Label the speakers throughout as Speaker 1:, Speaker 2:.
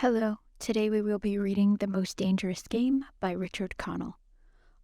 Speaker 1: Hello, today we will be reading The Most Dangerous Game by Richard Connell.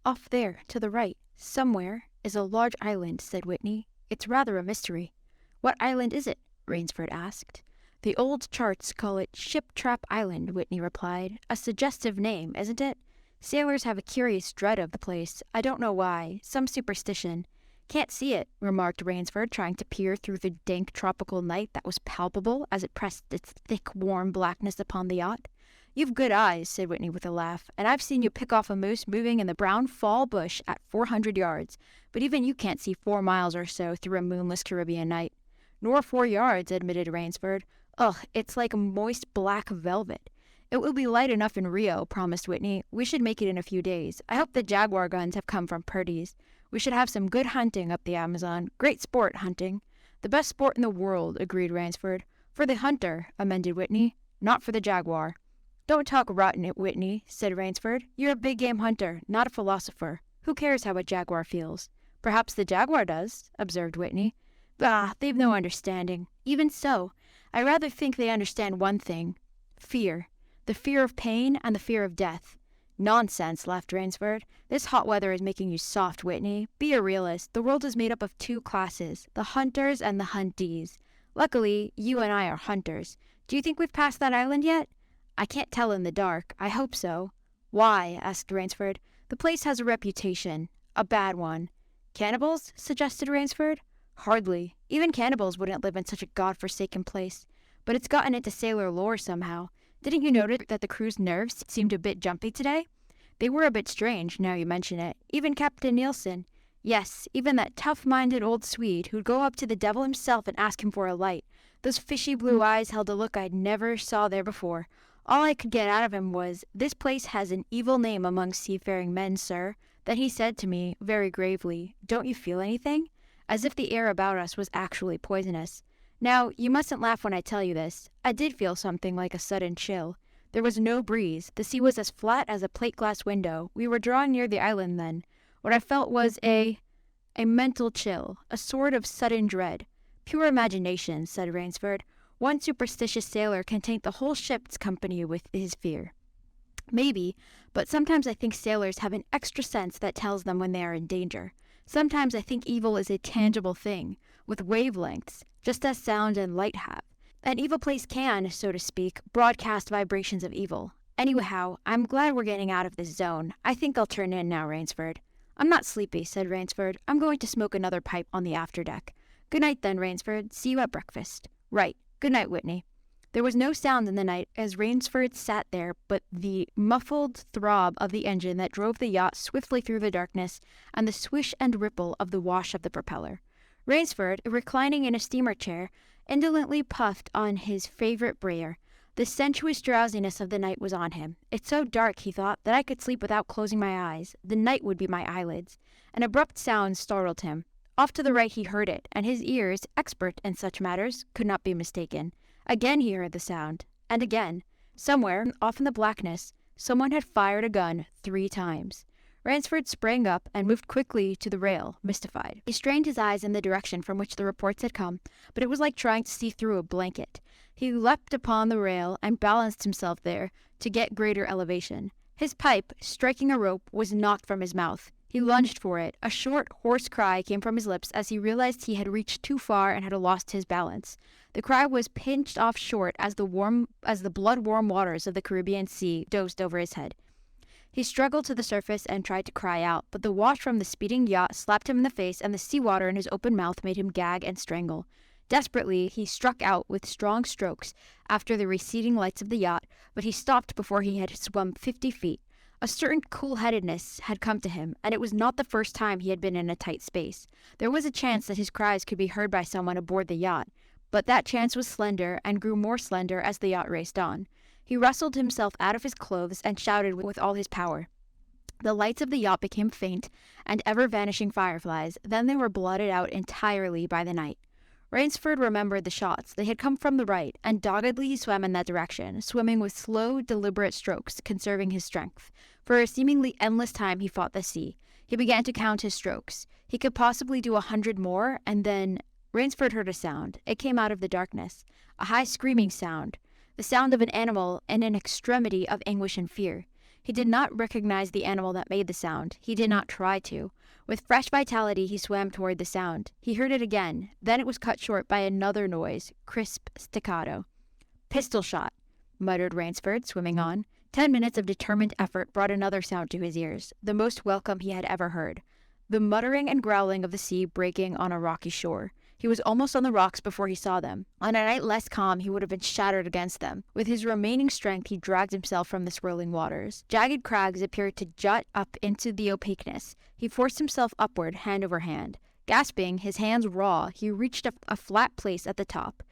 Speaker 1: Off there, to the right, somewhere, is a large island, said Whitney. It's rather a mystery. What island is it? Rainsford asked. The old charts call it Ship Trap Island, Whitney replied. A suggestive name, isn't it? Sailors have a curious dread of the place. I don't know why. Some superstition. Can't see it, remarked Rainsford, trying to peer through the dank tropical night that was palpable as it pressed its thick, warm blackness upon the yacht. You've good eyes, said Whitney with a laugh, and I've seen you pick off a moose moving in the brown fall bush at 400 yards, but even you can't see 4 miles or so through a moonless Caribbean night. Nor 4 yards, admitted Rainsford. Ugh, it's like moist black velvet. It will be light enough in Rio, promised Whitney. We should make it in a few days. I hope the Jaguar guns have come from Purdy's. We should have some good hunting up the Amazon. Great sport, hunting. The best sport in the world, agreed Rainsford. For the hunter, amended Whitney. Not for the Jaguar. Don't talk rotten, Whitney, said Rainsford. You're a big game hunter, not a philosopher. Who cares how a Jaguar feels? Perhaps the Jaguar does, observed Whitney. Bah, they've no understanding. Even so, I rather think they understand one thing. Fear. The fear of pain and the fear of death. Nonsense, laughed Rainsford. This hot weather is making you soft, Whitney. Be a realist. The world is made up of 2 classes, the hunters and the huntees. Luckily, you and I are hunters. Do you think we've passed that island yet? I can't tell in the dark. I hope so. Why? Asked Rainsford. The place has a reputation. A bad one. Cannibals? Suggested Rainsford. Hardly. Even cannibals wouldn't live in such a god-forsaken place. But it's gotten into sailor lore somehow. Didn't you notice that the crew's nerves seemed a bit jumpy today? They were a bit strange, now you mention it. Even Captain Nielsen. Yes, even that tough-minded old Swede who'd go up to the devil himself and ask him for a light. Those fishy blue eyes held a look I'd never saw there before. All I could get out of him was, "This place has an evil name among seafaring men, sir." Then he said to me, very gravely, "Don't you feel anything?" As if the air about us was actually poisonous. Now, you mustn't laugh when I tell you this. I did feel something like a sudden chill. There was no breeze. The sea was as flat as a plate-glass window. We were drawing near the island then. What I felt was a mental chill, a sort of sudden dread. Pure imagination, said Rainsford. One superstitious sailor can taint the whole ship's company with his fear. Maybe, but sometimes I think sailors have an extra sense that tells them when they are in danger. Sometimes I think evil is a tangible thing, with wavelengths, just as sound and light have. An evil place can, so to speak, broadcast vibrations of evil. Anyhow, I'm glad we're getting out of this zone. I think I'll turn in now, Rainsford. I'm not sleepy, said Rainsford. I'm going to smoke another pipe on the afterdeck. Good night then, Rainsford. See you at breakfast. Right. Good night, Whitney. There was no sound in the night as Rainsford sat there but the muffled throb of the engine that drove the yacht swiftly through the darkness and the swish and ripple of the wash of the propeller. Rainsford, reclining in a steamer chair, indolently puffed on his favorite brayer. The sensuous drowsiness of the night was on him. It's so dark, he thought, that I could sleep without closing my eyes. The night would be my eyelids. An abrupt sound startled him. Off to the right he heard it, and his ears, expert in such matters, could not be mistaken. Again he heard the sound, and again. Somewhere, off in the blackness, someone had fired a gun 3 times. Ransford sprang up and moved quickly to the rail, mystified. He strained his eyes in the direction from which the reports had come, but it was like trying to see through a blanket. He leapt upon the rail and balanced himself there to get greater elevation. His pipe, striking a rope, was knocked from his mouth. He lunged for it. A short, hoarse cry came from his lips as he realized he had reached too far and had lost his balance. The cry was pinched off short as the blood-warm waters of the Caribbean Sea dozed over his head. He struggled to the surface and tried to cry out, but the wash from the speeding yacht slapped him in the face, and the seawater in his open mouth made him gag and strangle. Desperately, he struck out with strong strokes after the receding lights of the yacht, but he stopped before he had swum 50 feet. A certain cool-headedness had come to him, and it was not the first time he had been in a tight space. There was a chance that his cries could be heard by someone aboard the yacht, but that chance was slender and grew more slender as the yacht raced on. He wrestled himself out of his clothes and shouted with all his power. The lights of the yacht became faint and ever-vanishing fireflies, then they were blotted out entirely by the night. Rainsford remembered the shots. They had come from the right, and doggedly he swam in that direction, swimming with slow, deliberate strokes, conserving his strength. For a seemingly endless time he fought the sea. He began to count his strokes. He could possibly do 100 more, and then Rainsford heard a sound. It came out of the darkness. A high screaming sound. the sound of an animal in an extremity of anguish and fear. He did not recognize the animal that made the sound. He did not try to. With fresh vitality, he swam toward the sound. He heard it again. Then it was cut short by another noise, crisp staccato. "Pistol shot," muttered Ransford, swimming on. 10 minutes of determined effort brought another sound to his ears, the most welcome he had ever heard. The muttering and growling of the sea breaking on a rocky shore. He was almost on the rocks before he saw them. On a night less calm, he would have been shattered against them. With his remaining strength, he dragged himself from the swirling waters. Jagged crags appeared to jut up into the opaqueness. He forced himself upward, hand over hand. Gasping, his hands raw, he reached a flat place at the top.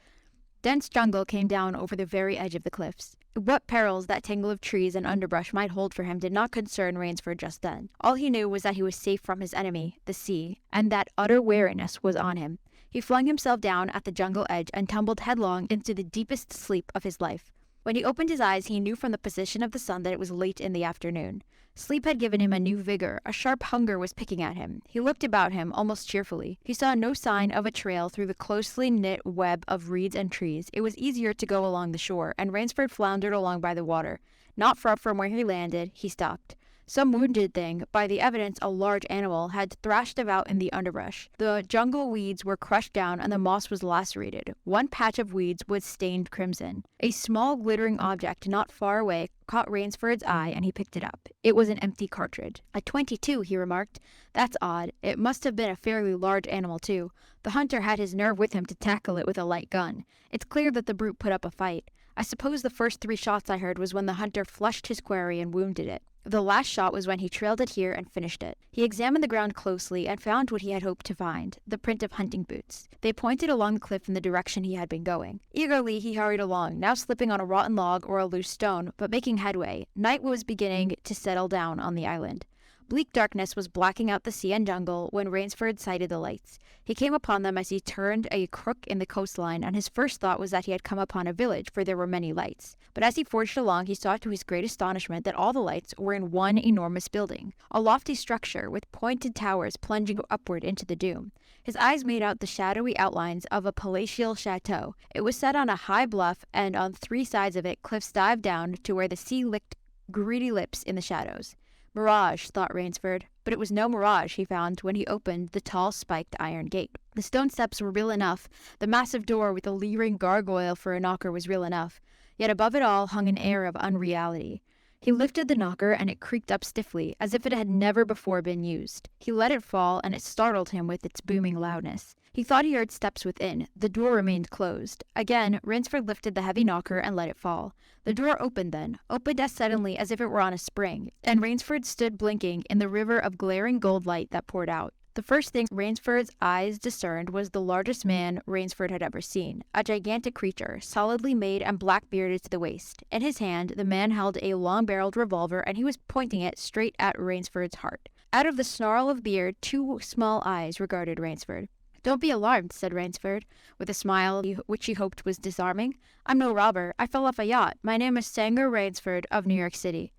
Speaker 1: Dense jungle came down over the very edge of the cliffs. What perils that tangle of trees and underbrush might hold for him did not concern Ransford just then. All he knew was that he was safe from his enemy, the sea, and that utter weariness was on him. He flung himself down at the jungle edge and tumbled headlong into the deepest sleep of his life. When he opened his eyes, he knew from the position of the sun that it was late in the afternoon. Sleep had given him a new vigor. A sharp hunger was picking at him. He looked about him almost cheerfully. He saw no sign of a trail through the closely knit web of reeds and trees. It was easier to go along the shore, and Ransford floundered along by the water. Not far from where he landed, he stopped. Some wounded thing, by the evidence a large animal, had thrashed about in the underbrush. The jungle weeds were crushed down and the moss was lacerated. One patch of weeds was stained crimson. A small glittering object not far away caught Ransford's eye and he picked it up. It was an empty cartridge. "A .22, he remarked. "That's odd. It must have been a fairly large animal, too. The hunter had his nerve with him to tackle it with a light gun. It's clear that the brute put up a fight. I suppose the first 3 shots I heard was when the hunter flushed his quarry and wounded it. The last shot was when he trailed it here and finished it." He examined the ground closely and found what he had hoped to find, the print of hunting boots. They pointed along the cliff in the direction he had been going. Eagerly he hurried along, now slipping on a rotten log or a loose stone, but making headway. Night was beginning to settle down on the island. Bleak darkness was blacking out the sea and jungle when Ransford sighted the lights. He came upon them as he turned a crook in the coastline, and his first thought was that he had come upon a village, for there were many lights. But as he forged along, he saw to his great astonishment that all the lights were in one enormous building, a lofty structure with pointed towers plunging upward into the doom. His eyes made out the shadowy outlines of a palatial chateau. It was set on a high bluff, and on 3 sides of it cliffs dived down to where the sea licked greedy lips in the shadows. Mirage, thought Ransford. But it was no mirage, he found, when he opened the tall, spiked iron gate. The stone steps were real enough. The massive door with a leering gargoyle for a knocker was real enough. Yet above it all hung an air of unreality. He lifted the knocker, and it creaked up stiffly, as if it had never before been used. He let it fall, and it startled him with its booming loudness. He thought he heard steps within. The door remained closed. Again, Ransford lifted the heavy knocker and let it fall. The door opened then, opened as suddenly as if it were on a spring, and Ransford stood blinking in the river of glaring gold light that poured out. The first thing Ransford's eyes discerned was the largest man Ransford had ever seen, a gigantic creature, solidly made and black-bearded to the waist. In his hand, the man held a long-barreled revolver, and he was pointing it straight at Ransford's heart. Out of the snarl of beard, 2 small eyes regarded Ransford. "Don't be alarmed," said Ransford, with a smile which he hoped was disarming. "I'm no robber. I fell off a yacht. My name is Sanger Ransford of New York City."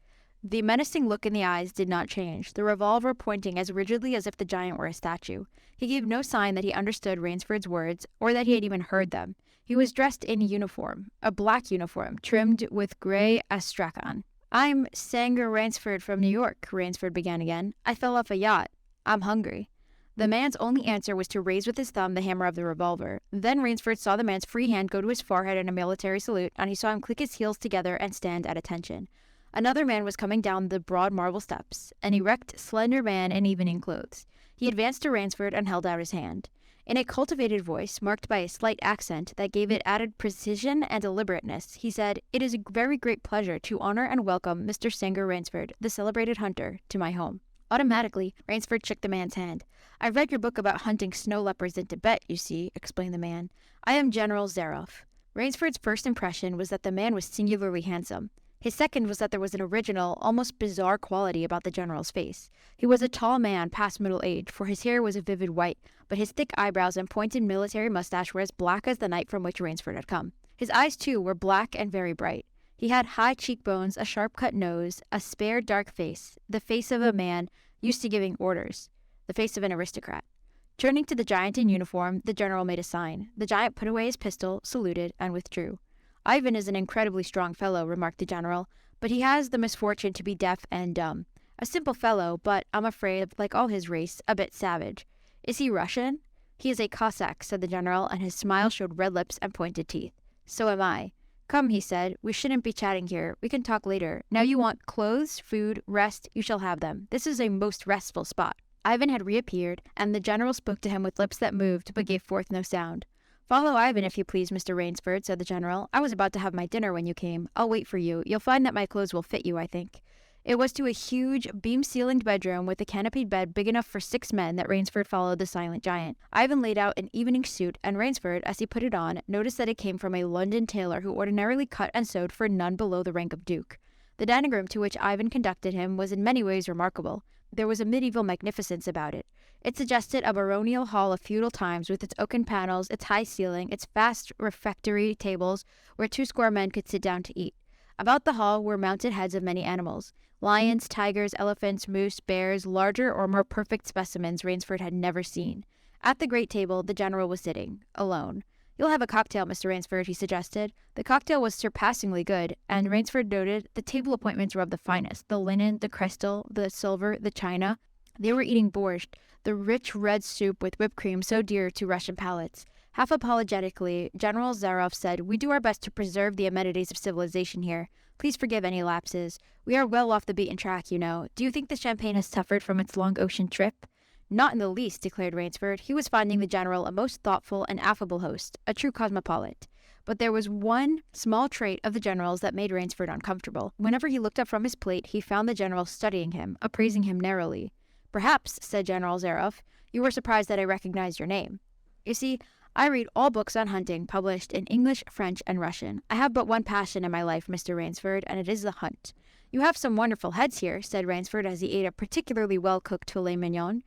Speaker 1: The menacing look in the eyes did not change, the revolver pointing as rigidly as if the giant were a statue. He gave no sign that he understood Ransford's words, or that he had even heard them. He was dressed in uniform, a black uniform, trimmed with gray astrakhan. "I'm Sanger Ransford from New York," Ransford began again. "I fell off a yacht. I'm hungry." The man's only answer was to raise with his thumb the hammer of the revolver. Then Ransford saw the man's free hand go to his forehead in a military salute, and he saw him click his heels together and stand at attention. Another man was coming down the broad marble steps, an erect, slender man in evening clothes. He advanced to Ransford and held out his hand. In a cultivated voice, marked by a slight accent that gave it added precision and deliberateness, he said, "It is a very great pleasure to honor and welcome Mr. Sanger Ransford, the celebrated hunter, to my home." Automatically, Ransford shook the man's hand. "I read your book about hunting snow leopards in Tibet, you see," explained the man. "I am General Zaroff." Ransford's first impression was that the man was singularly handsome. His second was that there was an original, almost bizarre quality about the general's face. He was a tall man past middle age, for his hair was a vivid white, but his thick eyebrows and pointed military mustache were as black as the night from which Ransford had come. His eyes, too, were black and very bright. He had high cheekbones, a sharp-cut nose, a spare, dark face, the face of a man used to giving orders, the face of an aristocrat. Turning to the giant in uniform, the general made a sign. The giant put away his pistol, saluted, and withdrew. Ivan is an incredibly strong fellow, remarked the general, but he has the misfortune to be deaf and dumb. A simple fellow, but I'm afraid, like all his race, a bit savage. Is he Russian? He is a Cossack, said the general, and his smile showed red lips and pointed teeth. So am I. Come, he said, we shouldn't be chatting here. We can talk later. Now you want clothes, food, rest, you shall have them. This is a most restful spot. Ivan had reappeared, and the general spoke to him with lips that moved but gave forth no sound. Follow Ivan, if you please, Mr. Rainsford, said the general. I was about to have my dinner when you came. I'll wait for you. You'll find that my clothes will fit you, I think. It was to a huge, beam-ceilinged bedroom with a canopied bed big enough for 6 men that Rainsford followed the silent giant. Ivan laid out an evening suit, and Rainsford, as he put it on, noticed that it came from a London tailor who ordinarily cut and sewed for none below the rank of duke. The dining room to which Ivan conducted him was in many ways remarkable. There was a medieval magnificence about it. It suggested a baronial hall of feudal times with its oaken panels, its high ceiling, its vast refectory tables where 2 men could sit down to eat. About the hall were mounted heads of many animals. Lions, tigers, elephants, moose, bears, larger or more perfect specimens Rainsford had never seen. At the great table, the general was sitting, alone. You'll have a cocktail, Mr. Rainsford, he suggested. The cocktail was surpassingly good, and Rainsford noted the table appointments were of the finest. The linen, the crystal, the silver, the china. They were eating borscht, the rich red soup with whipped cream so dear to Russian palates. Half apologetically, General Zaroff said, We do our best to preserve the amenities of civilization here. Please forgive any lapses. We are well off the beaten track, you know. Do you think the champagne has suffered from its long ocean trip? Not in the least, declared Rainsford. He was finding the general a most thoughtful and affable host, a true cosmopolite. But there was one small trait of the general's that made Rainsford uncomfortable. Whenever he looked up from his plate, he found the general studying him, appraising him narrowly. Perhaps, said General Zaroff, you were surprised that I recognized your name. You see, I read all books on hunting published in English, French, and Russian. I have but one passion in my life, Mr. Rainsford, and it is the hunt. You have some wonderful heads here, said Rainsford as he ate a particularly well-cooked filet mignon.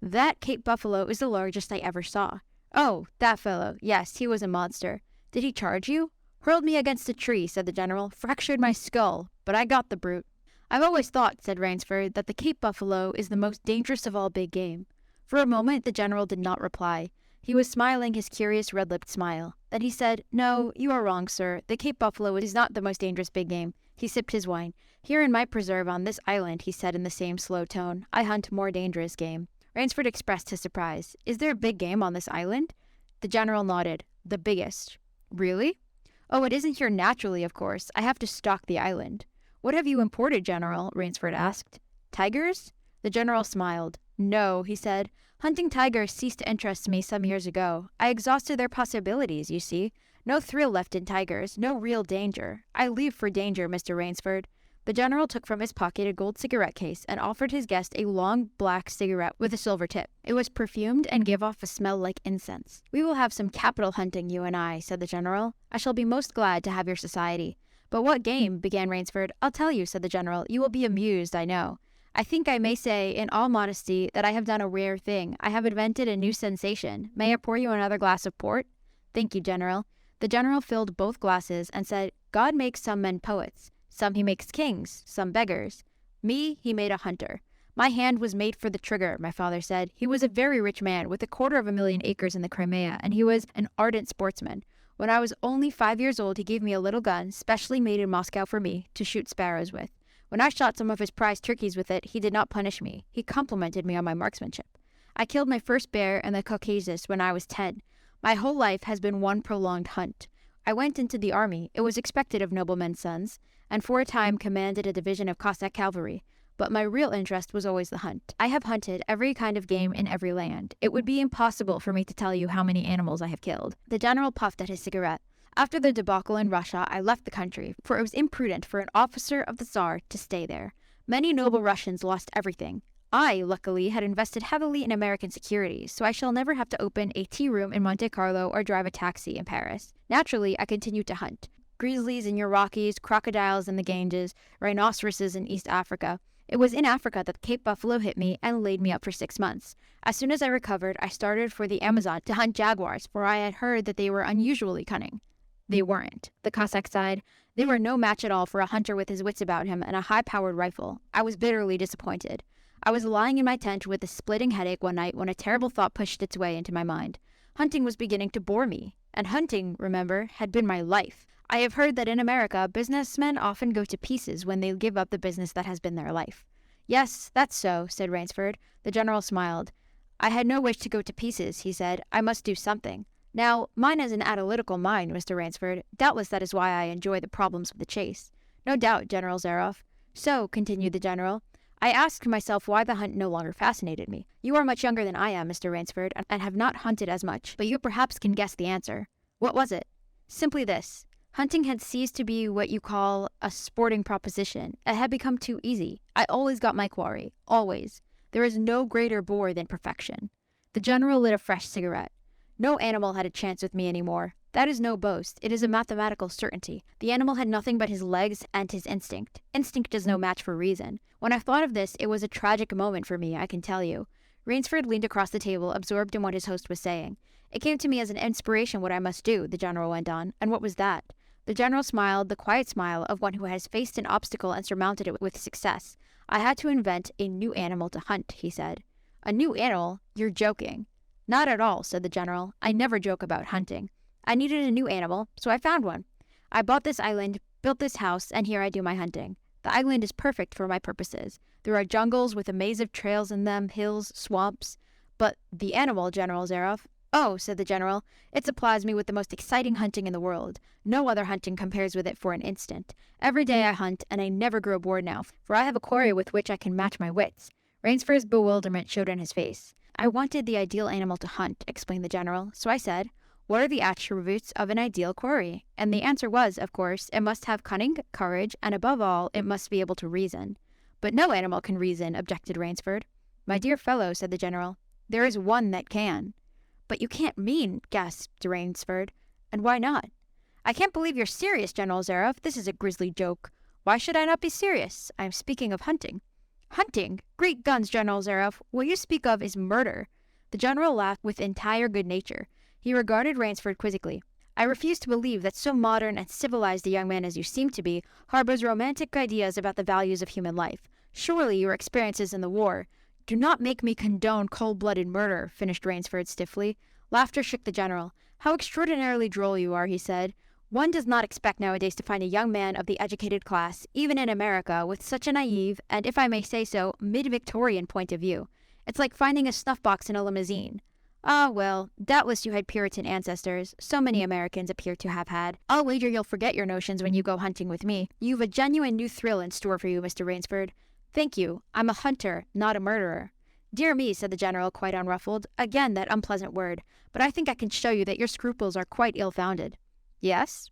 Speaker 1: That Cape buffalo is the largest I ever saw. Oh, that fellow. Yes, he was a monster. Did he charge you? Hurled me against a tree, said the general. Fractured my skull, but I got the brute. I've always thought, said Rainsford, that the Cape buffalo is the most dangerous of all big game. For a moment the general did not reply. He was smiling his curious red-lipped smile. Then he said, No, you are wrong, sir. The Cape buffalo is not the most dangerous big game. He sipped his wine. Here in my preserve on this island, he said in the same slow tone, I hunt more dangerous game. Rainsford expressed his surprise. Is there a big game on this island? The general nodded. The biggest. Really? Oh, it isn't here naturally, of course. I have to stock the island. What have you imported, General? Rainsford asked. Tigers? The general smiled. No, he said. Hunting tigers ceased to interest me some years ago. I exhausted their possibilities, you see. No thrill left in tigers, no real danger. I leave for danger, Mr. Rainsford. The general took from his pocket a gold cigarette case and offered his guest a long black cigarette with a silver tip. It was perfumed and gave off a smell like incense. We will have some capital hunting, you and I, said the general. I shall be most glad to have your society. But what game? Began Rainsford. I'll tell you, said the general. You will be amused, I know. I think I may say, in all modesty, that I have done a rare thing. I have invented a new sensation. May I pour you another glass of port? Thank you, General. The general filled both glasses and said, God makes some men poets. Some he makes kings, some beggars. Me, he made a hunter. My hand was made for the trigger, my father said. He was a very rich man with 250,000 acres in the Crimea, and he was an ardent sportsman. When I was only 5 years old, he gave me a little gun, specially made in Moscow for me, to shoot sparrows with. When I shot some of his prize turkeys with it, he did not punish me. He complimented me on my marksmanship. I killed my first bear in the Caucasus when I was 10. My whole life has been one prolonged hunt. I went into the army. It was expected of noblemen's sons, and for a time commanded a division of Cossack cavalry. But my real interest was always the hunt. I have hunted every kind of game in every land. It would be impossible for me to tell you how many animals I have killed. The general puffed at his cigarette. After the debacle in Russia, I left the country, for it was imprudent for an officer of the Tsar to stay there. Many noble Russians lost everything. I, luckily, had invested heavily in American securities, so I shall never have to open a tea room in Monte Carlo or drive a taxi in Paris. Naturally, I continued to hunt. Grizzlies in your Rockies, crocodiles in the Ganges, rhinoceroses in East Africa. It was in Africa that the Cape buffalo hit me and laid me up for 6 months. As soon as I recovered, I started for the Amazon to hunt jaguars, for I had heard that they were unusually cunning. They weren't. The Cossack sighed. They were no match at all for a hunter with his wits about him and a high-powered rifle. I was bitterly disappointed. I was lying in my tent with a splitting headache one night when a terrible thought pushed its way into my mind. Hunting was beginning to bore me. And hunting, remember, had been my life. I have heard that in America, businessmen often go to pieces when they give up the business that has been their life. Yes, that's so, said Rainsford. The general smiled. I had no wish to go to pieces, he said. I must do something. Now, mine is an analytical mind, Mr. Rainsford. Doubtless that is why I enjoy the problems of the chase. No doubt, General Zaroff. So, continued the general, I asked myself why the hunt no longer fascinated me. You are much younger than I am, Mr. Rainsford, and have not hunted as much, but you perhaps can guess the answer. What was it? Simply this. Hunting had ceased to be what you call a sporting proposition. It had become too easy. I always got my quarry. Always. There is no greater bore than perfection. The general lit a fresh cigarette. No animal had a chance with me anymore. That is no boast. It is a mathematical certainty. The animal had nothing but his legs and his instinct. Instinct is no match for reason. When I thought of this, it was a tragic moment for me, I can tell you. Rainsford leaned across the table, absorbed in what his host was saying. It came to me as an inspiration what I must do, the general went on. And what was that? The general smiled, the quiet smile of one who has faced an obstacle and surmounted it with success. I had to invent a new animal to hunt, he said. A new animal? You're joking. Not at all, said the general. I never joke about hunting. I needed a new animal, so I found one. I bought this island, built this house, and here I do my hunting. The island is perfect for my purposes. There are jungles with a maze of trails in them, hills, swamps. But the animal, General Zaroff? Oh, said the general, it supplies me with the most exciting hunting in the world. No other hunting compares with it for an instant. Every day I hunt, and I never grow bored now, for I have a quarry with which I can match my wits. Rainsford's bewilderment showed in his face. I wanted the ideal animal to hunt, explained the general, so I said, what are the attributes of an ideal quarry? And the answer was, of course, it must have cunning, courage, and above all, it must be able to reason. But no animal can reason, objected Rainsford. My dear fellow, said the general, there is one that can. But you can't mean, gasped Rainsford. And why not? I can't believe you're serious, General Zaroff. This is a grisly joke. Why should I not be serious? I am speaking of hunting. Hunting? Great guns, General Zaroff. What you speak of is murder. The general laughed with entire good nature. He regarded Rainsford quizzically. I refuse to believe that so modern and civilized a young man as you seem to be harbors romantic ideas about the values of human life. Surely your experiences in the war... Do not make me condone cold-blooded murder, finished Rainsford stiffly. Laughter shook the general. How extraordinarily droll you are, he said. One does not expect nowadays to find a young man of the educated class, even in America, with such a naive, and if I may say so, mid-Victorian point of view. It's like finding a snuff-box in a limousine. Ah, well, doubtless you had Puritan ancestors. So many Americans appear to have had. I'll wager you'll forget your notions when you go hunting with me. You've a genuine new thrill in store for you, Mr. Rainsford. Thank you. I'm a hunter, not a murderer. Dear me, said the general, quite unruffled. Again that unpleasant word. But I think I can show you that your scruples are quite ill-founded. Yes?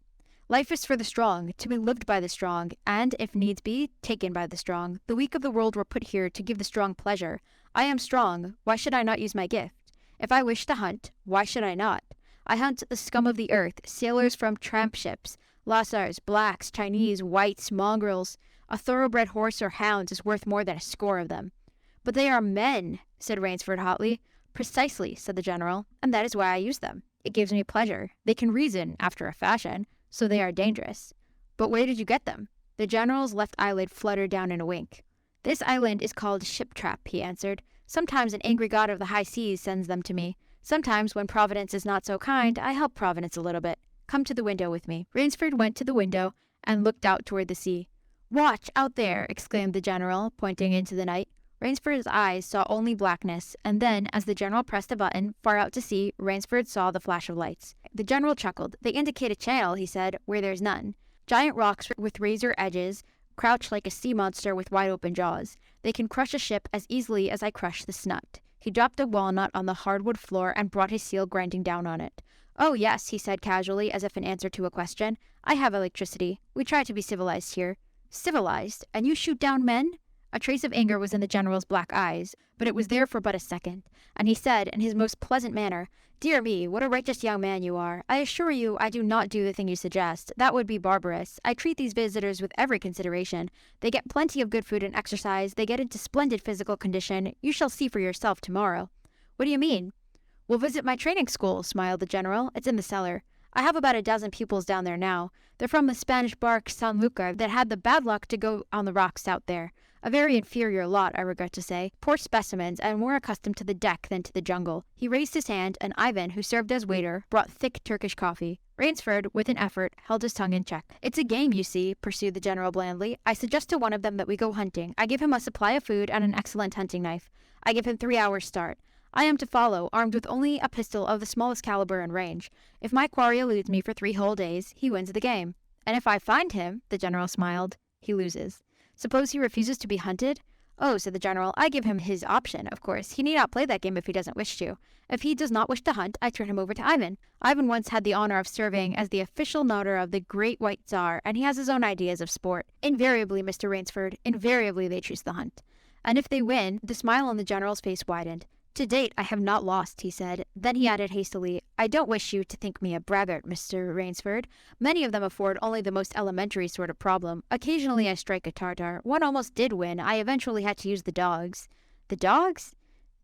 Speaker 1: Life is for the strong, to be lived by the strong, and, if needs be, taken by the strong. The weak of the world were put here to give the strong pleasure. I am strong. Why should I not use my gift? If I wish to hunt, why should I not? I hunt the scum of the earth, sailors from tramp ships, Lascars, blacks, Chinese, whites, mongrels. A thoroughbred horse or hound is worth more than a score of them. But they are men, said Rainsford hotly. Precisely, said the general, and that is why I use them. It gives me pleasure. They can reason, after a fashion, so they are dangerous. But where did you get them? The general's left eyelid fluttered down in a wink. This island is called Ship Trap, he answered. Sometimes an angry god of the high seas sends them to me. Sometimes, when Providence is not so kind, I help Providence a little bit. Come to the window with me. Rainsford went to the window and looked out toward the sea. Watch, out there, exclaimed the general, pointing into the night. Rainsford's eyes saw only blackness, and then, as the general pressed a button, far out to sea, Rainsford saw the flash of lights. The general chuckled. They indicate a channel, he said, where there's none. Giant rocks with razor edges crouch like a sea monster with wide-open jaws. They can crush a ship as easily as I crush the snut. He dropped a walnut on the hardwood floor and brought his seal grinding down on it. Oh, yes, he said casually, as if in answer to a question. I have electricity. We try to be civilized here. Civilized? And you shoot down men? A trace of anger was in the general's black eyes, but it was there for but a second, and he said, in his most pleasant manner, Dear me, what a righteous young man you are. I assure you I do not do the thing you suggest. That would be barbarous. I treat these visitors with every consideration. They get plenty of good food and exercise. They get into splendid physical condition. You shall see for yourself tomorrow. What do you mean? We'll visit my training school, smiled the general. It's in the cellar. I have about a dozen pupils down there now. They're from the Spanish bark San Lucar that had the bad luck to go on the rocks out there. A very inferior lot, I regret to say. Poor specimens, and more accustomed to the deck than to the jungle. He raised his hand, and Ivan, who served as waiter, brought thick Turkish coffee. Rainsford, with an effort, held his tongue in check. "It's a game, you see," pursued the general blandly. "I suggest to one of them that we go hunting. I give him a supply of food and an excellent hunting knife. I give him 3 hours' start. I am to follow, armed with only a pistol of the smallest caliber and range. If my quarry eludes me for 3 whole days, he wins the game. And if I find him," the general smiled, "he loses. Suppose he refuses to be hunted?" "Oh," said the general, "I give him his option, of course. He need not play that game if he doesn't wish to. If he does not wish to hunt, I turn him over to Ivan. Ivan once had the honor of serving as the official noter of the Great White Tsar, and he has his own ideas of sport. Invariably, Mr. Rainsford, invariably they choose the hunt. And if they win," the smile on the general's face widened. "To date, I have not lost," he said. Then he added hastily, "I don't wish you to think me a braggart, Mr. Rainsford. Many of them afford only the most elementary sort of problem. Occasionally I strike a Tartar. One almost did win. I eventually had to use the dogs." "The dogs?"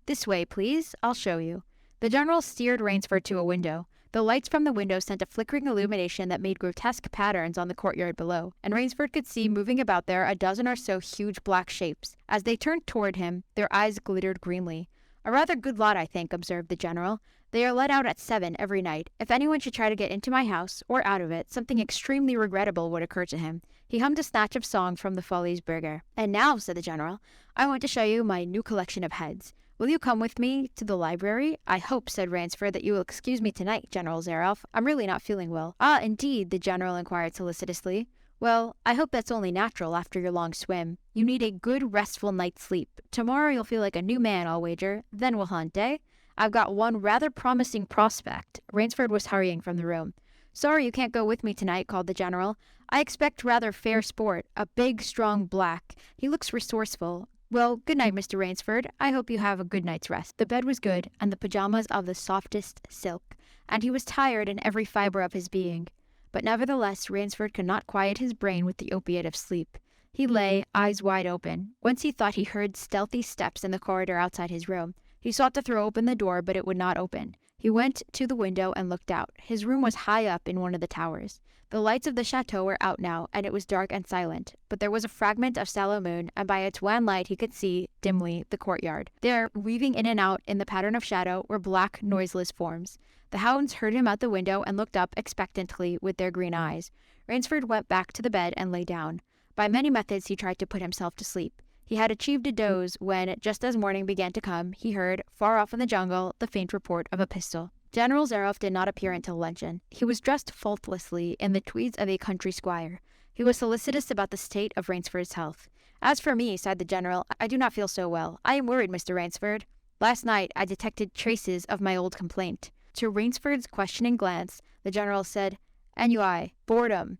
Speaker 1: "This way, please. I'll show you." The general steered Rainsford to a window. The lights from the window sent a flickering illumination that made grotesque patterns on the courtyard below, and Rainsford could see moving about there a dozen or so huge black shapes. As they turned toward him, their eyes glittered greenly. "A rather good lot, I think," observed the general. "They are let out at 7 every night. If anyone should try to get into my house, or out of it, something extremely regrettable would occur to him." He hummed a snatch of song from the Folies Berger. "And now," said the general, "I want to show you my new collection of heads. Will you come with me to the library?" "I hope," said Rainsford, "that you will excuse me tonight, General Zaroff. I'm really not feeling well." "Ah, indeed?" the general inquired solicitously. "Well, I hope that's only natural after your long swim. You need a good, restful night's sleep. Tomorrow you'll feel like a new man, I'll wager. Then we'll hunt, eh? I've got one rather promising prospect." Rainsford was hurrying from the room. "Sorry you can't go with me tonight," called the general. "I expect rather fair sport. A big, strong black. He looks resourceful. Well, good night, Mr. Rainsford. I hope you have a good night's rest." The bed was good, and the pajamas of the softest silk, and he was tired in every fiber of his being. But nevertheless, Rainsford could not quiet his brain with the opiate of sleep. He lay, eyes wide open. Once he thought he heard stealthy steps in the corridor outside his room. He sought to throw open the door, but it would not open. He went to the window and looked out. His room was high up in one of the towers. The lights of the chateau were out now, and it was dark and silent. But there was a fragment of sallow moon, and by its wan light he could see, dimly, the courtyard. There, weaving in and out in the pattern of shadow, were black, noiseless forms. The hounds heard him out the window and looked up expectantly with their green eyes. Rainsford went back to the bed and lay down. By many methods he tried to put himself to sleep. He had achieved a doze when, just as morning began to come, he heard, far off in the jungle, the faint report of a pistol. General Zaroff did not appear until luncheon. He was dressed faultlessly in the tweeds of a country squire. He was solicitous about the state of Rainsford's health. "As for me," sighed the general, "I do not feel so well. I am worried, Mr. Rainsford. Last night I detected traces of my old complaint." To Rainsford's questioning glance, the general said, "Ennui, boredom."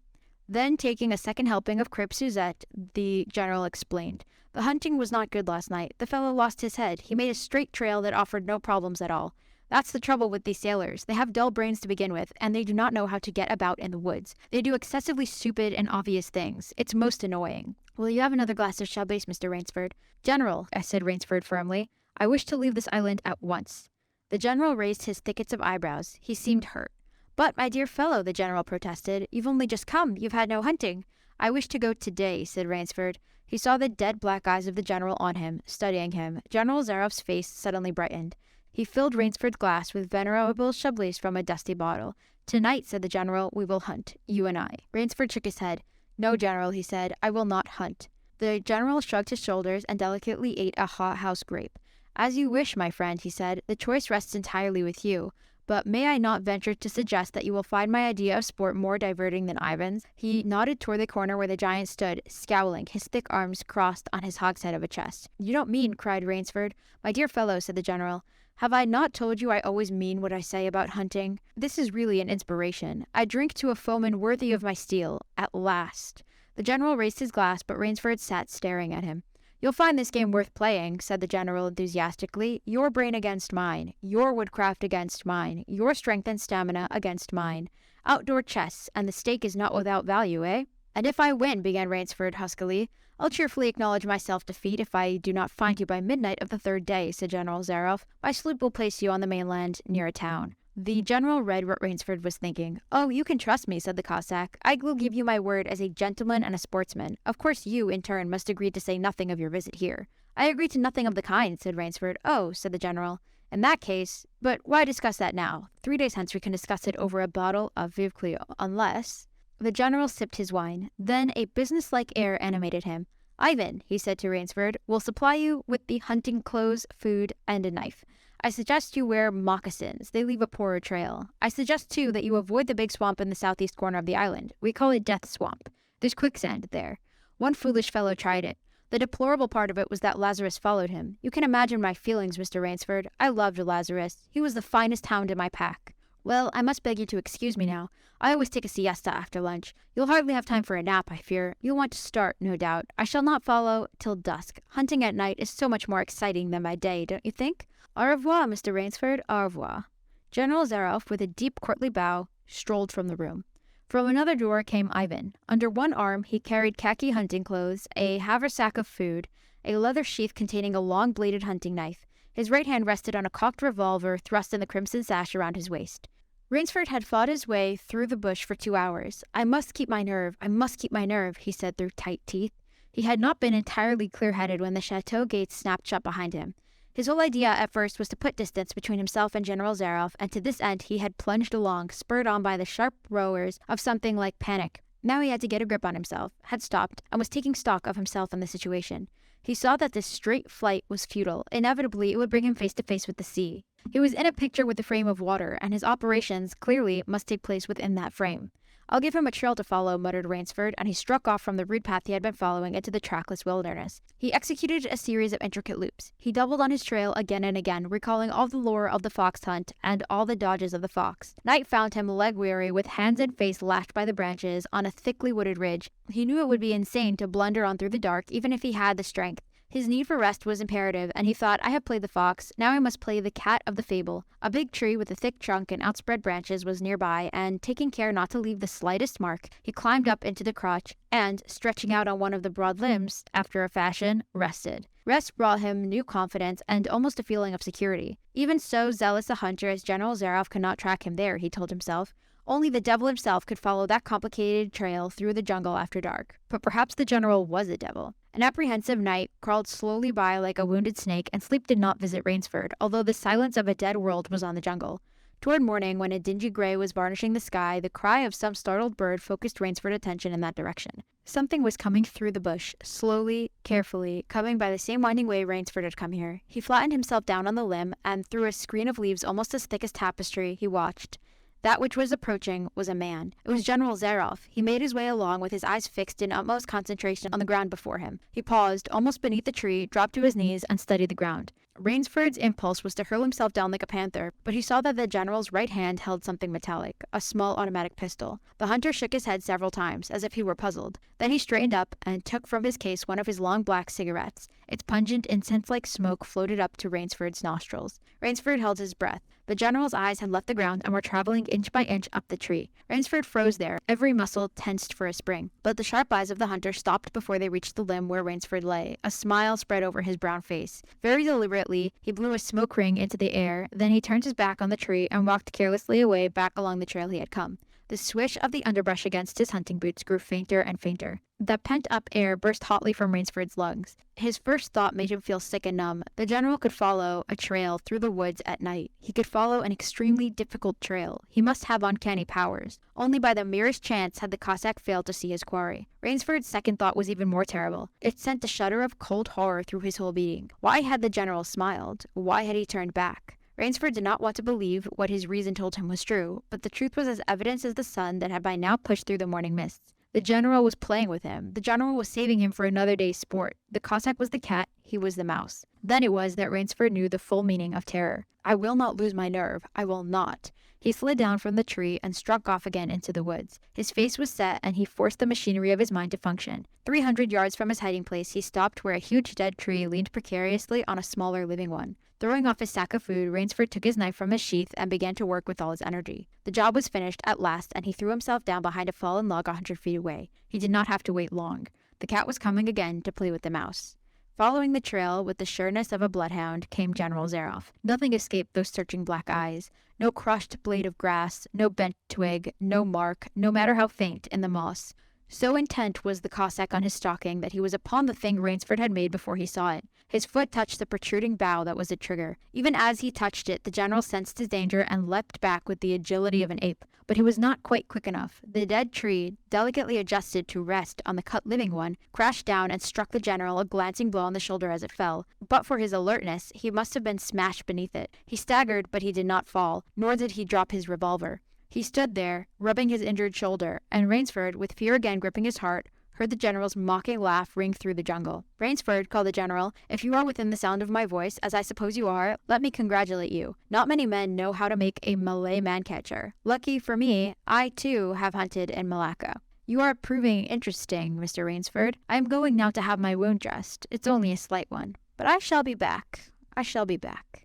Speaker 1: Then, taking a second helping of crepe Suzette, the general explained, "The hunting was not good last night. The fellow lost his head. He made a straight trail that offered no problems at all. That's the trouble with these sailors. They have dull brains to begin with, and they do not know how to get about in the woods. They do excessively stupid and obvious things. It's most annoying. Will you have another glass of Chablis, Mr. Rainsford?" "General," said Rainsford firmly, "I wish to leave this island at once." The general raised his thickets of eyebrows. He seemed hurt. "But, my dear fellow," the general protested, "you've only just come. You've had no hunting." "I wish to go today," said Rainsford. He saw the dead black eyes of the general on him, studying him. General Zaroff's face suddenly brightened. He filled Rainsford's glass with venerable Chablis from a dusty bottle. "Tonight," said the general, "we will hunt, you and I." Rainsford shook his head. "No, general," he said, "I will not hunt." The general shrugged his shoulders and delicately ate a hothouse grape. "As you wish, my friend," he said. "The choice rests entirely with you. But may I not venture to suggest that you will find my idea of sport more diverting than Ivan's?" He nodded toward the corner where the giant stood, scowling, his thick arms crossed on his hogshead of a chest. "You don't mean," cried Rainsford. "My dear fellow," said the general, "have I not told you I always mean what I say about hunting? This is really an inspiration. I drink to a foeman worthy of my steel. At last." The general raised his glass, but Rainsford sat staring at him. "You'll find this game worth playing," said the general enthusiastically. "Your brain against mine, your woodcraft against mine, your strength and stamina against mine. Outdoor chess, and the stake is not without value, eh?" "And if I win," began Rainsford huskily. "I'll cheerfully acknowledge myself defeat if I do not find you by midnight of the 3rd day," said General Zaroff. "My sloop will place you on the mainland near a town." The general read what Rainsford was thinking. "Oh, you can trust me," said the Cossack. "I will give you my word as a gentleman and a sportsman. Of course you, in turn, must agree to say nothing of your visit here." "I agree to nothing of the kind," said Rainsford. "Oh," said the general. "In that case, but why discuss that now? 3 days hence we can discuss it over a bottle of Veuve Clicquot, unless—" The general sipped his wine. Then a businesslike air animated him. "Ivan," he said to Rainsford, "will supply you with the hunting clothes, food, and a knife. I suggest you wear moccasins. They leave a poorer trail. I suggest, too, that you avoid the big swamp in the southeast corner of the island. We call it Death Swamp. There's quicksand there. One foolish fellow tried it. The deplorable part of it was that Lazarus followed him. You can imagine my feelings, Mr. Rainsford. I loved Lazarus. He was the finest hound in my pack. Well, I must beg you to excuse me now. I always take a siesta after lunch. You'll hardly have time for a nap, I fear. You'll want to start, no doubt. I shall not follow till dusk. Hunting at night is so much more exciting than by day, don't you think? Au revoir, Mr. Rainsford, au revoir." General Zaroff, with a deep courtly bow, strolled from the room. From another door came Ivan. Under one arm he carried khaki hunting clothes, a haversack of food, a leather sheath containing a long-bladed hunting knife. His right hand rested on a cocked revolver thrust in the crimson sash around his waist. Rainsford had fought his way through the bush for 2 hours. "I must keep my nerve, I must keep my nerve," he said through tight teeth. He had not been entirely clear-headed when the chateau gates snapped shut behind him. His whole idea at first was to put distance between himself and General Zaroff, and to this end he had plunged along, spurred on by the sharp roars of something like panic. Now he had to get a grip on himself, had stopped, and was taking stock of himself and the situation. He saw that this straight flight was futile. Inevitably, it would bring him face to face with the sea. He was in a picture with the frame of water, and his operations, clearly, must take place within that frame. "I'll give him a trail to follow," muttered Rainsford, and he struck off from the rude path he had been following into the trackless wilderness. He executed a series of intricate loops. He doubled on his trail again and again, recalling all the lore of the fox hunt and all the dodges of the fox. Night found him leg-weary, with hands and face lashed by the branches, on a thickly wooded ridge. He knew it would be insane to blunder on through the dark, even if he had the strength. His need for rest was imperative, and he thought, "I have played the fox, now I must play the cat of the fable." A big tree with a thick trunk and outspread branches was nearby, and, taking care not to leave the slightest mark, he climbed up into the crotch, and, stretching out on one of the broad limbs, after a fashion, rested. Rest brought him new confidence and almost a feeling of security. Even so zealous a hunter as General Zaroff could not track him there, he told himself. Only the devil himself could follow that complicated trail through the jungle after dark. But perhaps the general was a devil. An apprehensive night crawled slowly by like a wounded snake, and sleep did not visit Rainsford, although the silence of a dead world was on the jungle. Toward morning, when a dingy gray was varnishing the sky, the cry of some startled bird focused Rainsford's attention in that direction. Something was coming through the bush, slowly, carefully, coming by the same winding way Rainsford had come here. He flattened himself down on the limb, and through a screen of leaves almost as thick as tapestry, he watched. That which was approaching was a man. It was General Zaroff. He made his way along with his eyes fixed in utmost concentration on the ground before him. He paused, almost beneath the tree, dropped to his knees, and studied the ground. Rainsford's impulse was to hurl himself down like a panther, but he saw that the general's right hand held something metallic, a small automatic pistol. The hunter shook his head several times, as if he were puzzled. Then he straightened up and took from his case one of his long black cigarettes. Its pungent, incense-like smoke floated up to Rainsford's nostrils. Rainsford held his breath. The general's eyes had left the ground and were traveling inch by inch up the tree. Rainsford froze there, every muscle tensed for a spring. But the sharp eyes of the hunter stopped before they reached the limb where Rainsford lay. A smile spread over his brown face. Very deliberately, he blew a smoke ring into the air. Then he turned his back on the tree and walked carelessly away back along the trail he had come. The swish of the underbrush against his hunting boots grew fainter and fainter. The pent-up air burst hotly from Rainsford's lungs. His first thought made him feel sick and numb. The general could follow a trail through the woods at night. He could follow an extremely difficult trail. He must have uncanny powers. Only by the merest chance had the Cossack failed to see his quarry. Rainsford's second thought was even more terrible. It sent a shudder of cold horror through his whole being. Why had the general smiled? Why had he turned back? Rainsford did not want to believe what his reason told him was true, but the truth was as evident as the sun that had by now pushed through the morning mists. The general was playing with him. The general was saving him for another day's sport. The Cossack was the cat, he was the mouse. Then it was that Rainsford knew the full meaning of terror. "I will not lose my nerve. I will not." He slid down from the tree and struck off again into the woods. His face was set, and he forced the machinery of his mind to function. 300 yards from his hiding place, he stopped where a huge dead tree leaned precariously on a smaller living one. Throwing off his sack of food, Rainsford took his knife from his sheath and began to work with all his energy. The job was finished at last, and he threw himself down behind a fallen log 100 feet away. He did not have to wait long. The cat was coming again to play with the mouse. Following the trail with the sureness of a bloodhound came General Zaroff. Nothing escaped those searching black eyes. No crushed blade of grass, no bent twig, no mark, no matter how faint, in the moss. So intent was the Cossack on his stalking that he was upon the thing Rainsford had made before he saw it. His foot touched the protruding bough that was a trigger. Even as he touched it, the general sensed his danger and leapt back with the agility of an ape. But he was not quite quick enough. The dead tree, delicately adjusted to rest on the cut living one, crashed down and struck the general a glancing blow on the shoulder as it fell. But for his alertness, he must have been smashed beneath it. He staggered, but he did not fall, nor did he drop his revolver. He stood there, rubbing his injured shoulder, and Rainsford, with fear again gripping his heart, heard the general's mocking laugh ring through the jungle. "Rainsford," called the general, "if you are within the sound of my voice, as I suppose you are, let me congratulate you. Not many men know how to make a Malay man-catcher. Lucky for me, I, too, have hunted in Malacca. You are proving interesting, Mr. Rainsford. I am going now to have my wound dressed. It's only a slight one. But I shall be back. I shall be back."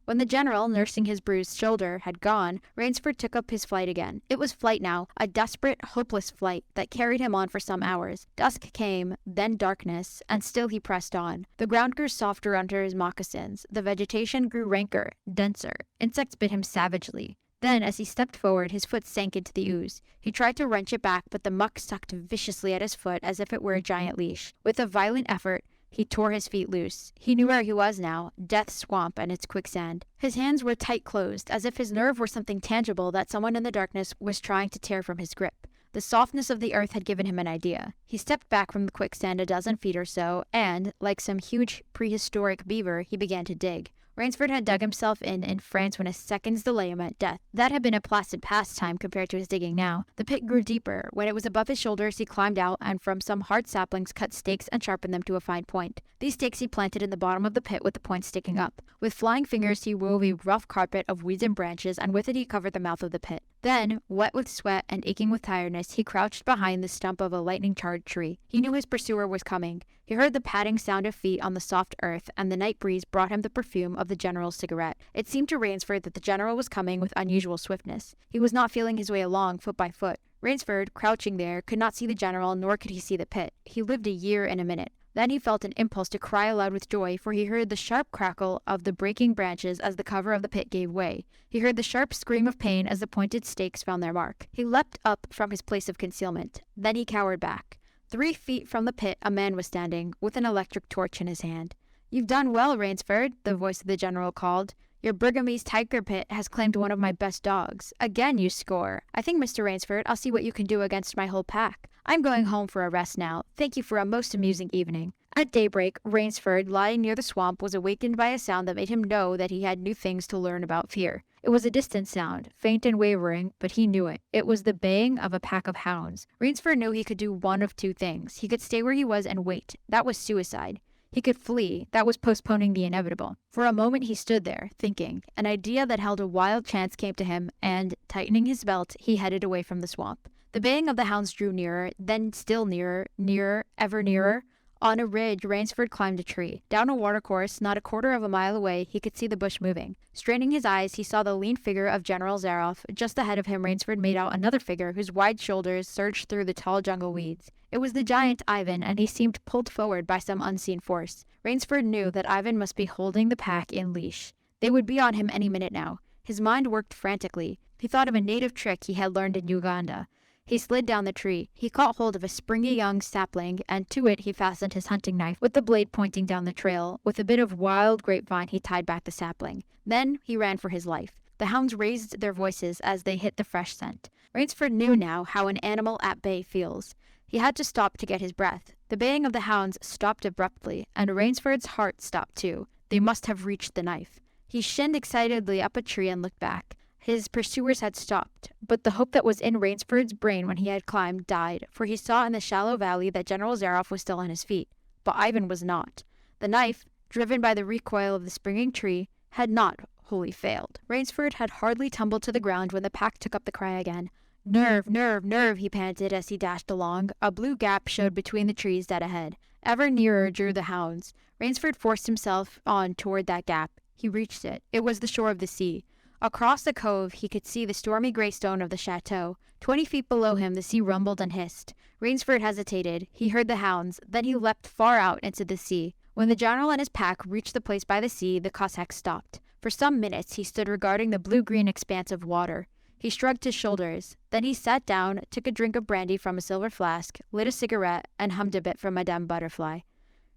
Speaker 1: When the general, nursing his bruised shoulder, had gone, Rainsford took up his flight again. It was flight now, a desperate, hopeless flight that carried him on for some hours. Dusk came, then darkness, and still he pressed on. The ground grew softer under his moccasins. The vegetation grew ranker, denser. Insects bit him savagely. Then, as he stepped forward, his foot sank into the ooze. He tried to wrench it back, but the muck sucked viciously at his foot as if it were a giant leash. With a violent effort, he tore his feet loose. He knew where he was now, Death's Swamp and its quicksand. His hands were tight closed, as if his nerve were something tangible that someone in the darkness was trying to tear from his grip. The softness of the earth had given him an idea. He stepped back from the quicksand a dozen feet or so, and, like some huge prehistoric beaver, he began to dig. Rainsford had dug himself in France when a second's delay meant death. That had been a placid pastime compared to his digging now. The pit grew deeper. When it was above his shoulders, he climbed out and from some hard saplings cut stakes and sharpened them to a fine point. These stakes he planted in the bottom of the pit with the points sticking up. With flying fingers, he wove a rough carpet of weeds and branches, and with it he covered the mouth of the pit. Then, wet with sweat and aching with tiredness, he crouched behind the stump of a lightning-charged tree. He knew his pursuer was coming. He heard the padding sound of feet on the soft earth, and the night breeze brought him the perfume of the general's cigarette. It seemed to Rainsford that the general was coming with unusual swiftness. He was not feeling his way along, foot by foot. Rainsford, crouching there, could not see the general, nor could he see the pit. He lived a year in a minute. Then he felt an impulse to cry aloud with joy, for he heard the sharp crackle of the breaking branches as the cover of the pit gave way. He heard the sharp scream of pain as the pointed stakes found their mark. He leapt up from his place of concealment. Then he cowered back. 3 feet from the pit, a man was standing, with an electric torch in his hand. "You've done well, Rainsford," the voice of the general called. "Your Burgamese tiger pit has claimed one of my best dogs. Again you score. I think, Mr. Rainsford, I'll see what you can do against my whole pack. I'm going home for a rest now. Thank you for a most amusing evening." At daybreak, Rainsford, lying near the swamp, was awakened by a sound that made him know that he had new things to learn about fear. It was a distant sound, faint and wavering, but he knew it. It was the baying of a pack of hounds. Rainsford knew he could do one of 2 things. He could stay where he was and wait. That was suicide. He could flee. That was postponing the inevitable. For a moment he stood there, thinking. An idea that held a wild chance came to him, and, tightening his belt, he headed away from the swamp. The baying of the hounds drew nearer, then still nearer, nearer, ever nearer. On a ridge, Rainsford climbed a tree. Down a watercourse, not a quarter of a mile away, he could see the bush moving. Straining his eyes, he saw the lean figure of General Zaroff. Just ahead of him, Rainsford made out another figure whose wide shoulders surged through the tall jungle weeds. It was the giant Ivan, and he seemed pulled forward by some unseen force. Rainsford knew that Ivan must be holding the pack in leash. They would be on him any minute now. His mind worked frantically. He thought of a native trick he had learned in Uganda. He slid down the tree. He caught hold of a springy young sapling, and to it he fastened his hunting knife, with the blade pointing down the trail. With a bit of wild grapevine he tied back the sapling. Then he ran for his life. The hounds raised their voices as they hit the fresh scent. Rainsford knew now how an animal at bay feels. He had to stop to get his breath. The baying of the hounds stopped abruptly, and Rainsford's heart stopped too. They must have reached the knife. He shinned excitedly up a tree and looked back. His pursuers had stopped, but the hope that was in Rainsford's brain when he had climbed died, for he saw in the shallow valley that General Zaroff was still on his feet. But Ivan was not. The knife, driven by the recoil of the springing tree, had not wholly failed. Rainsford had hardly tumbled to the ground when the pack took up the cry again. "Nerve, nerve, nerve," he panted as he dashed along. A blue gap showed between the trees dead ahead. Ever nearer drew the hounds. Rainsford forced himself on toward that gap. He reached it. It was the shore of the sea. Across the cove, he could see the stormy gray stone of the chateau. 20 feet below him, the sea rumbled and hissed. Rainsford hesitated. He heard the hounds. Then he leapt far out into the sea. When the general and his pack reached the place by the sea, the Cossack stopped. For some minutes he stood regarding the blue-green expanse of water. He shrugged his shoulders. Then he sat down, took a drink of brandy from a silver flask, lit a cigarette, and hummed a bit from Madame Butterfly.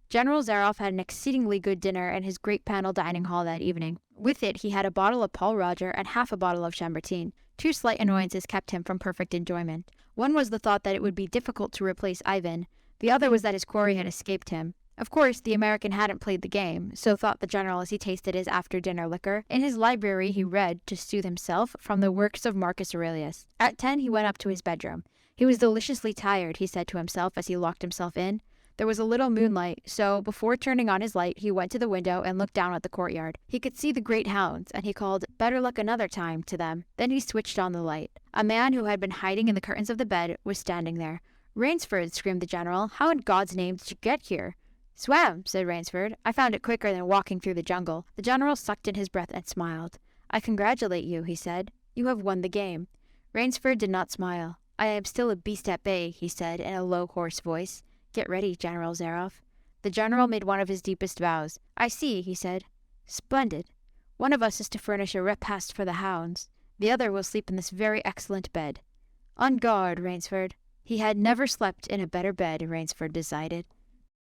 Speaker 1: General Zaroff had an exceedingly good dinner in his great panel dining hall that evening. With it he had a bottle of Paul Roger and half a bottle of Chambertin. Two slight annoyances kept him from perfect enjoyment. One was the thought that it would be difficult to replace Ivan. The other was that his quarry had escaped him. Of course, the American hadn't played the game, so thought the general as he tasted his after-dinner liquor. In his library he read, to soothe himself, from the works of Marcus Aurelius. At 10 he went up to his bedroom. He was deliciously tired, he said to himself as he locked himself in. There was a little moonlight, so before turning on his light, he went to the window and looked down at the courtyard. He could see the great hounds, and he called, "Better luck another time," to them. Then he switched on the light. A man who had been hiding in the curtains of the bed was standing there. "Rainsford," screamed the general, "how in God's name did you get here?" "Swam," said Rainsford. "I found it quicker than walking through the jungle." The general sucked in his breath and smiled. "I congratulate you," he said. "You have won the game." Rainsford did not smile. "I am still a beast at bay," he said in a low, hoarse voice. "Get ready, General Zaroff." The general made one of his deepest bows. "I see," he said. "Splendid. One of us is to furnish a repast for the hounds. The other will sleep in this very excellent bed. On guard, Rainsford." He had never slept in a better bed, Rainsford decided.